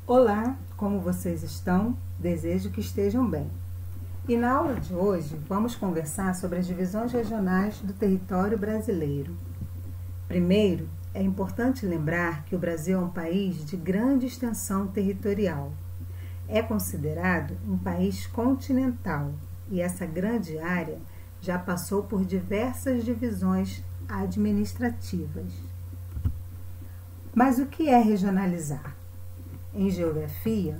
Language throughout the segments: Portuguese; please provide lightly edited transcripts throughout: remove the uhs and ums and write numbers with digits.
Olá, como vocês estão? Desejo que estejam bem. E na aula de hoje vamos conversar sobre as divisões regionais do território brasileiro. Primeiro, é importante lembrar que o Brasil é um país de grande extensão territorial. É considerado um país continental e essa grande área já passou por diversas divisões administrativas. Mas o que é regionalizar? Em geografia,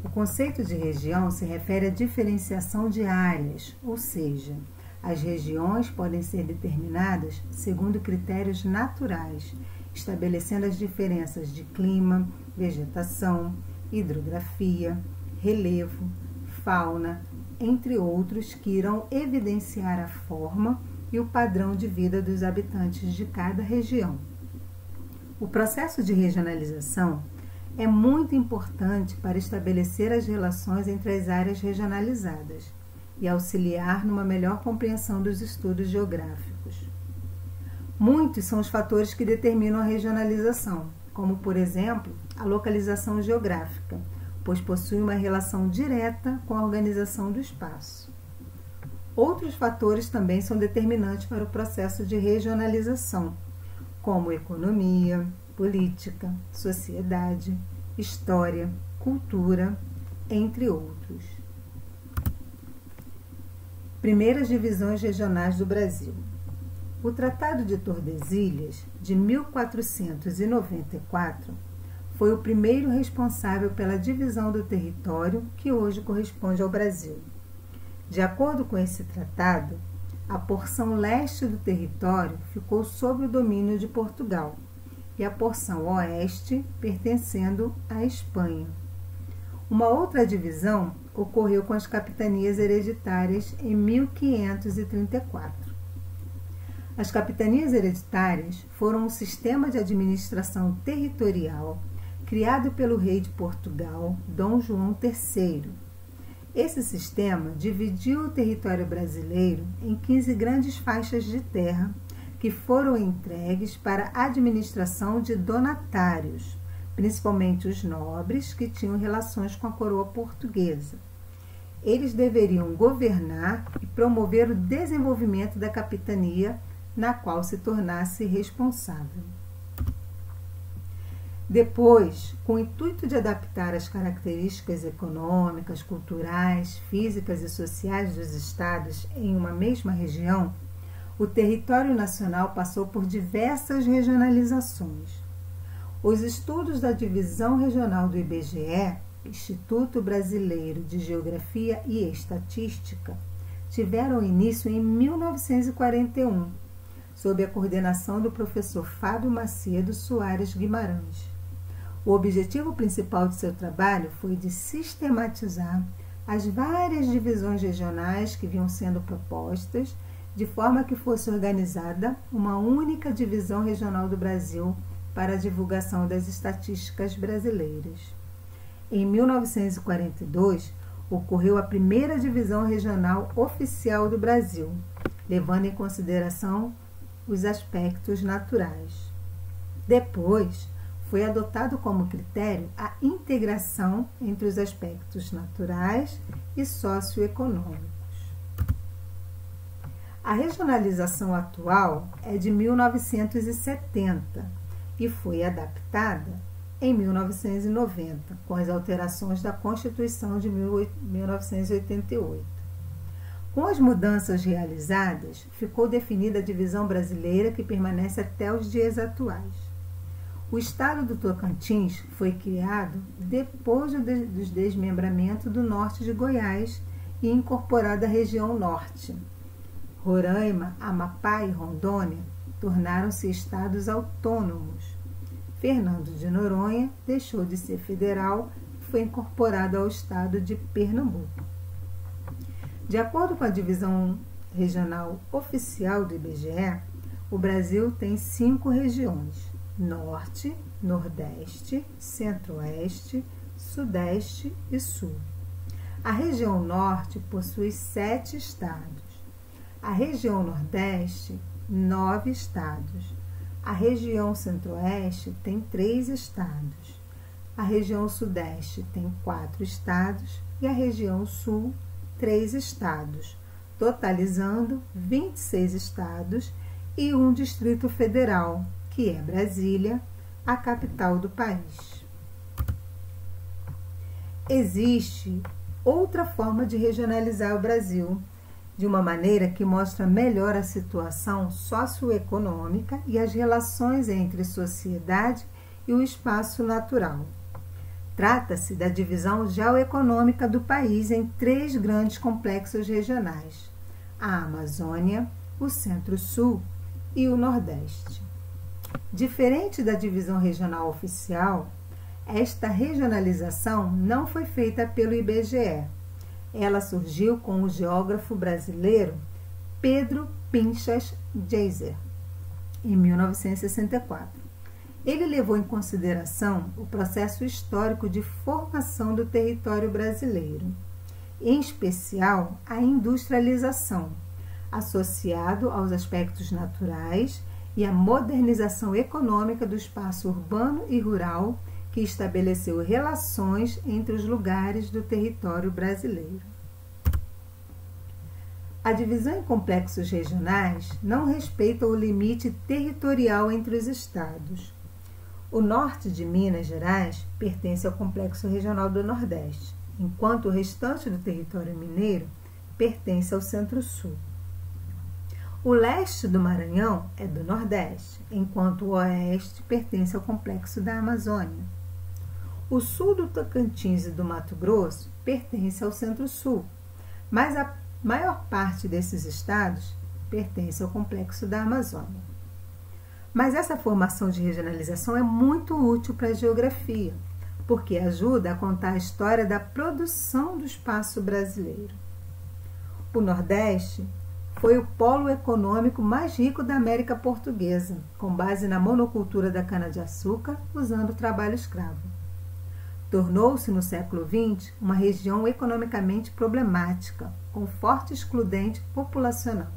o conceito de região se refere à diferenciação de áreas, ou seja, as regiões podem ser determinadas segundo critérios naturais, estabelecendo as diferenças de clima, vegetação, hidrografia, relevo, fauna, entre outros que irão evidenciar a forma e o padrão de vida dos habitantes de cada região. O processo de regionalização é muito importante para estabelecer as relações entre as áreas regionalizadas e auxiliar numa melhor compreensão dos estudos geográficos. Muitos são os fatores que determinam a regionalização, como, por exemplo, a localização geográfica, pois possui uma relação direta com a organização do espaço. Outros fatores também são determinantes para o processo de regionalização, como economia, política, sociedade, história, cultura, entre outros. Primeiras divisões regionais do Brasil. O Tratado de Tordesilhas, de 1494, foi o primeiro responsável pela divisão do território que hoje corresponde ao Brasil. De acordo com esse tratado, a porção leste do território ficou sob o domínio de Portugal e a porção oeste pertencendo à Espanha. Uma outra divisão ocorreu com as capitanias hereditárias em 1534. As capitanias hereditárias foram um sistema de administração territorial criado pelo rei de Portugal, Dom João III. Esse sistema dividiu o território brasileiro em 15 grandes faixas de terra que foram entregues para a administração de donatários, principalmente os nobres que tinham relações com a coroa portuguesa. Eles deveriam governar e promover o desenvolvimento da capitania na qual se tornasse responsável. Depois, com o intuito de adaptar as características econômicas, culturais, físicas e sociais dos estados em uma mesma região, o território nacional passou por diversas regionalizações. Os estudos da Divisão Regional do IBGE, Instituto Brasileiro de Geografia e Estatística, tiveram início em 1941, sob a coordenação do professor Fábio Macedo Soares Guimarães. O objetivo principal de seu trabalho foi de sistematizar as várias divisões regionais que vinham sendo propostas, de forma que fosse organizada uma única divisão regional do Brasil para a divulgação das estatísticas brasileiras. Em 1942, ocorreu a primeira divisão regional oficial do Brasil, levando em consideração os aspectos naturais. Depois, foi adotado como critério a integração entre os aspectos naturais e socioeconômicos. A regionalização atual é de 1970 e foi adaptada em 1990, com as alterações da Constituição de 1988. Com as mudanças realizadas, ficou definida a divisão brasileira que permanece até os dias atuais. O estado do Tocantins foi criado depois do desmembramento do norte de Goiás e incorporado à região norte. Roraima, Amapá e Rondônia tornaram-se estados autônomos. Fernando de Noronha deixou de ser federal e foi incorporado ao estado de Pernambuco. De acordo com a divisão regional oficial do IBGE, o Brasil tem 5 regiões: Norte, Nordeste, Centro-Oeste, Sudeste e Sul. A região Norte possui 7 estados. A região Nordeste, 9 estados. A região Centro-Oeste tem 3 estados. a região Sudeste tem 4 estados e a região Sul 3 estados, totalizando 26 estados e um Distrito Federal, que é Brasília, a capital do país. Existe outra forma de regionalizar o Brasil, de uma maneira que mostra melhor a situação socioeconômica e as relações entre sociedade e o espaço natural. Trata-se da divisão geoeconômica do país em 3 grandes complexos regionais: a Amazônia, o Centro-Sul e o Nordeste. Diferente da divisão regional oficial, esta regionalização não foi feita pelo IBGE. Ela surgiu com o geógrafo brasileiro Pedro Pinchas Geyser, em 1964. Ele levou em consideração o processo histórico de formação do território brasileiro, em especial a industrialização, associado aos aspectos naturais e a modernização econômica do espaço urbano e rural, que estabeleceu relações entre os lugares do território brasileiro. A divisão em complexos regionais não respeita o limite territorial entre os estados. O norte de Minas Gerais pertence ao complexo regional do Nordeste, enquanto o restante do território mineiro pertence ao Centro-Sul. O leste do Maranhão é do Nordeste, enquanto o oeste pertence ao complexo da Amazônia. O sul do Tocantins e do Mato Grosso pertence ao Centro-Sul, mas a maior parte desses estados pertence ao complexo da Amazônia. Mas essa formação de regionalização é muito útil para a geografia, porque ajuda a contar a história da produção do espaço brasileiro. O Nordeste foi o polo econômico mais rico da América Portuguesa, com base na monocultura da cana-de-açúcar, usando o trabalho escravo. Tornou-se, no século XX, uma região economicamente problemática, com forte excludente populacional.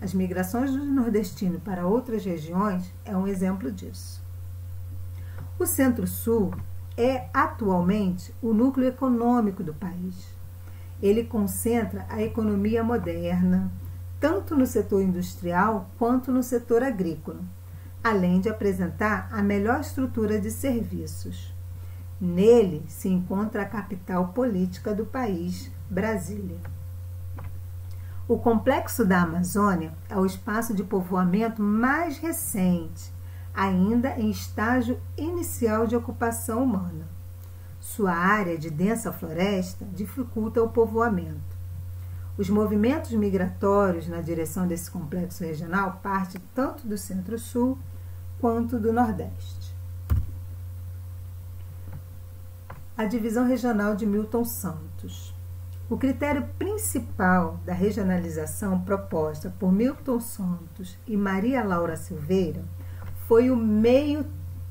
As migrações do nordestino para outras regiões é um exemplo disso. O Centro-Sul é, atualmente, o núcleo econômico do país. Ele concentra a economia moderna, tanto no setor industrial quanto no setor agrícola, além de apresentar a melhor estrutura de serviços. Nele se encontra a capital política do país, Brasília. O complexo da Amazônia é o espaço de povoamento mais recente, ainda em estágio inicial de ocupação humana. Sua área de densa floresta dificulta o povoamento. Os movimentos migratórios na direção desse complexo regional partem tanto do Centro-Sul quanto do Nordeste. A divisão regional de Milton Santos. O critério principal da regionalização proposta por Milton Santos e Maria Laura Silveira foi o meio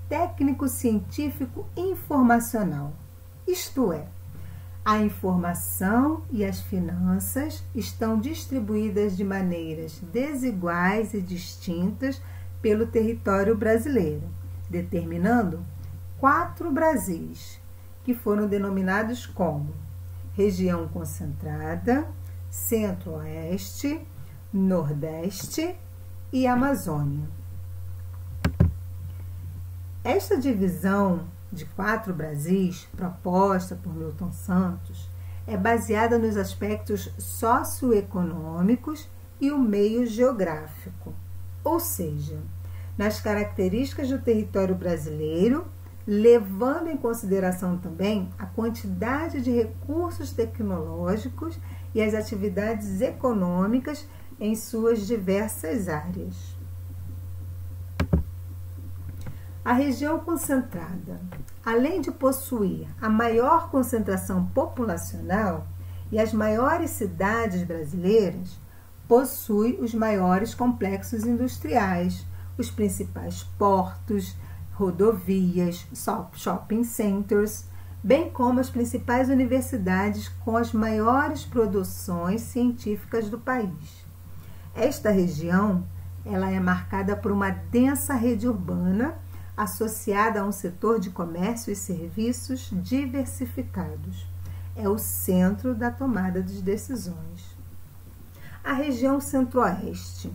técnico-científico informacional, isto é, a informação e as finanças estão distribuídas de maneiras desiguais e distintas pelo território brasileiro, determinando 4 Brasis, que foram denominados como região concentrada, centro-oeste, nordeste e Amazônia. Esta divisão de 4 Brasis, proposta por Milton Santos, é baseada nos aspectos socioeconômicos e o meio geográfico, ou seja, nas características do território brasileiro, levando em consideração também a quantidade de recursos tecnológicos e as atividades econômicas em suas diversas áreas. A região concentrada, além de possuir a maior concentração populacional e as maiores cidades brasileiras, possui os maiores complexos industriais, os principais portos, rodovias, shopping centers, bem como as principais universidades com as maiores produções científicas do país. Esta região ela é marcada por uma densa rede urbana, associada a um setor de comércio e serviços diversificados. É o centro da tomada de decisões. A região Centro-Oeste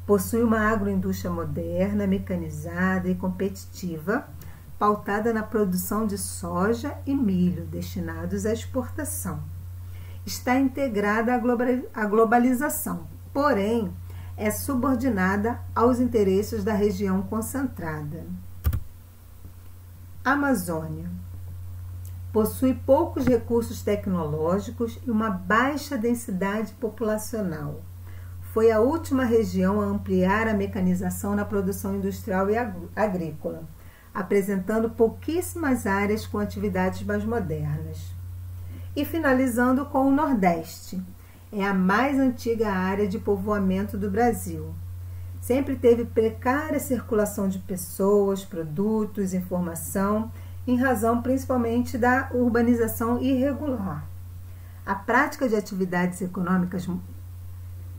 possui uma agroindústria moderna, mecanizada e competitiva, pautada na produção de soja e milho destinados à exportação. Está integrada à globalização, porém, é subordinada aos interesses da região concentrada. Amazônia possui poucos recursos tecnológicos e uma baixa densidade populacional. Foi a última região a ampliar a mecanização na produção industrial e agrícola, apresentando pouquíssimas áreas com atividades mais modernas. E finalizando com o Nordeste. É a mais antiga área de povoamento do Brasil. Sempre teve precária circulação de pessoas, produtos, informação, em razão principalmente da urbanização irregular. A prática de atividades econômicas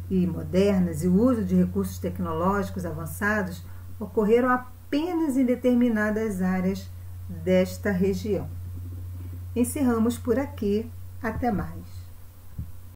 e modernas e o uso de recursos tecnológicos avançados ocorreram apenas em determinadas áreas desta região. Encerramos por aqui. Até mais.